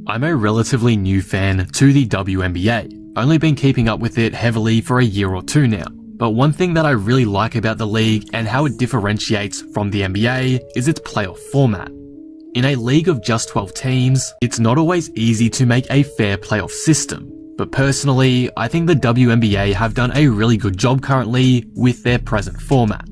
I'm a relatively new fan to the WNBA, only been keeping up with it heavily for a year or two now. But one thing that I really like about the league and how it differentiates from the NBA is its playoff format. In a league of just 12 teams, it's not always easy to make a fair playoff system. But personally, I think the WNBA have done a really good job currently with their present format.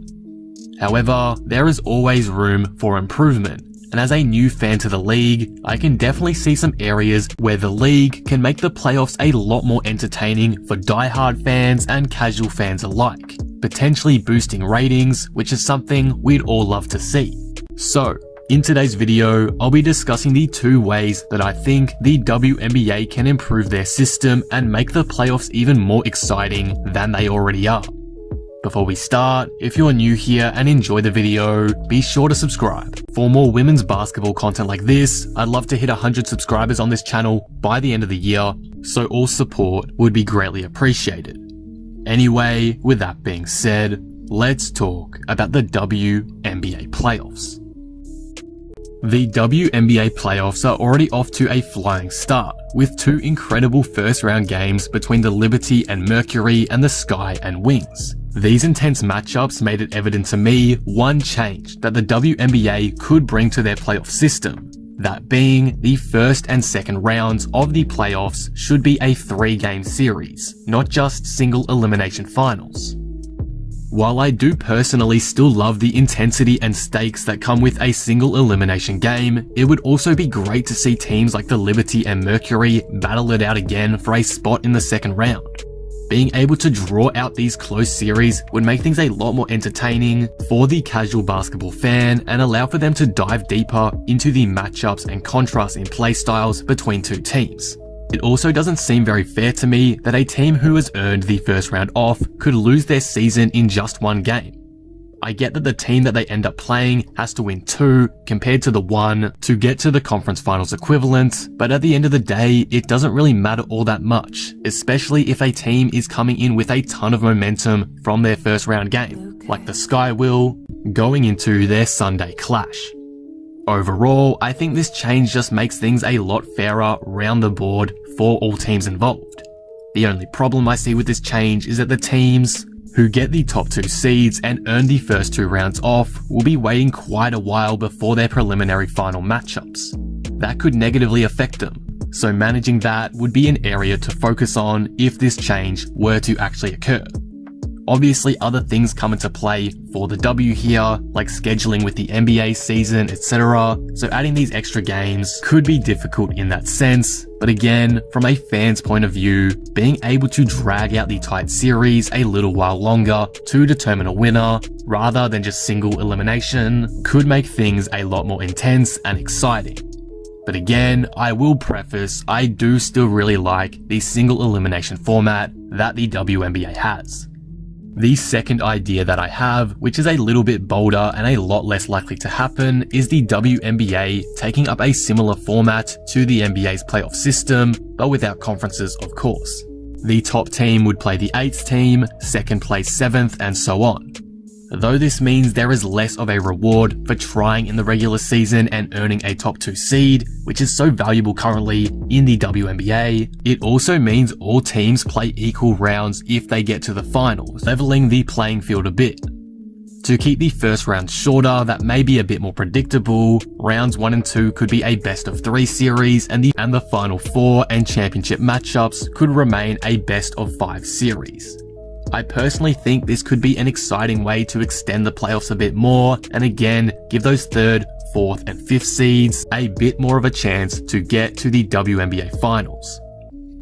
However, there is always room for improvement, and as a new fan to the league, I can definitely see some areas where the league can make the playoffs a lot more entertaining for diehard fans and casual fans alike, potentially boosting ratings, which is something we'd all love to see. So, in today's video, I'll be discussing the 2 ways that I think the WNBA can improve their system and make the playoffs even more exciting than they already are. Before we start, if you're new here and enjoy the video, be sure to subscribe. For more women's basketball content like this, I'd love to hit 100 subscribers on this channel by the end of the year, so all support would be greatly appreciated. Anyway, with that being said, let's talk about the WNBA playoffs. The WNBA playoffs are already off to a flying start, with 2 incredible first round games between the Liberty and Mercury and the Sky and Wings. These intense matchups made it evident to me one change that the WNBA could bring to their playoff system, that being the first and second rounds of the playoffs should be a 3-game series, not just single elimination finals. While I do personally still love the intensity and stakes that come with a single elimination game, it would also be great to see teams like the Liberty and Mercury battle it out again for a spot in the second round. Being able to draw out these close series would make things a lot more entertaining for the casual basketball fan and allow for them to dive deeper into the matchups and contrasts in play styles between 2 teams. It also doesn't seem very fair to me that a team who has earned the first round off could lose their season in just 1 game. I get that the team that they end up playing has to win 2 compared to the 1 to get to the conference finals equivalent, but at the end of the day, it doesn't really matter all that much, especially if a team is coming in with a ton of momentum from their first round game, like the Sky will, going into their Sunday clash. Overall, I think this change just makes things a lot fairer round the board for all teams involved. The only problem I see with this change is that the teams who get the top 2 seeds and earn the first 2 rounds off will be waiting quite a while before their preliminary final matchups. That could negatively affect them, so managing that would be an area to focus on if this change were to actually occur. Obviously, other things come into play for the W here, like scheduling with the NBA season, etc. So adding these extra games could be difficult in that sense. But again, from a fan's point of view, being able to drag out the tight series a little while longer to determine a winner, rather than just single elimination, could make things a lot more intense and exciting. But again, I will preface, I do still really like the single elimination format that the WNBA has. The second idea that I have, which is a little bit bolder and a lot less likely to happen, is the WNBA taking up a similar format to the NBA's playoff system, but without conferences, of course. The top team would play the 8th team, second place 7th, and so on. Though this means there is less of a reward for trying in the regular season and earning a top 2 seed, which is so valuable currently in the WNBA, it also means all teams play equal rounds if they get to the finals, leveling the playing field a bit. To keep the first round shorter that may be a bit more predictable, rounds 1 and 2 could be a best of 3 series and the final 4 and championship matchups could remain a best of 5 series. I personally think this could be an exciting way to extend the playoffs a bit more and again give those 3rd, 4th and 5th seeds a bit more of a chance to get to the WNBA finals.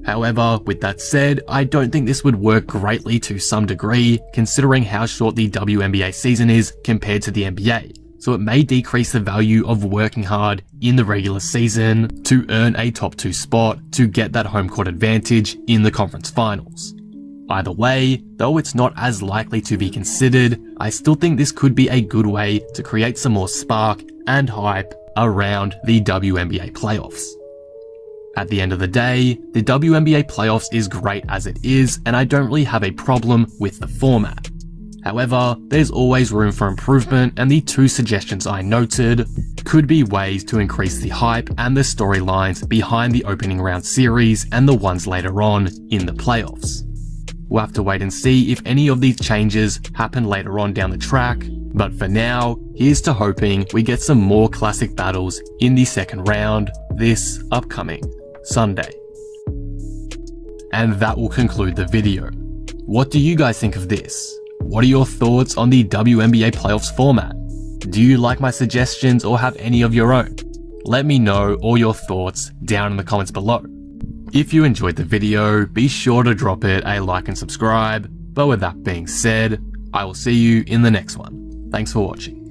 However, with that said, I don't think this would work greatly to some degree considering how short the WNBA season is compared to the NBA, so it may decrease the value of working hard in the regular season to earn a top 2 spot to get that home court advantage in the conference finals. Either way, though it's not as likely to be considered, I still think this could be a good way to create some more spark and hype around the WNBA playoffs. At the end of the day, the WNBA playoffs is great as it is, and I don't really have a problem with the format. However, there's always room for improvement, and the 2 suggestions I noted could be ways to increase the hype and the storylines behind the opening round series and the ones later on in the playoffs. We'll have to wait and see if any of these changes happen later on down the track, but for now, here's to hoping we get some more classic battles in the second round this upcoming Sunday. And that will conclude the video. What do you guys think of this? What are your thoughts on the WNBA playoffs format? Do you like my suggestions or have any of your own? Let me know all your thoughts down in the comments below. If you enjoyed the video, be sure to drop it a like and subscribe. But with that being said, I will see you in the next one. Thanks for watching.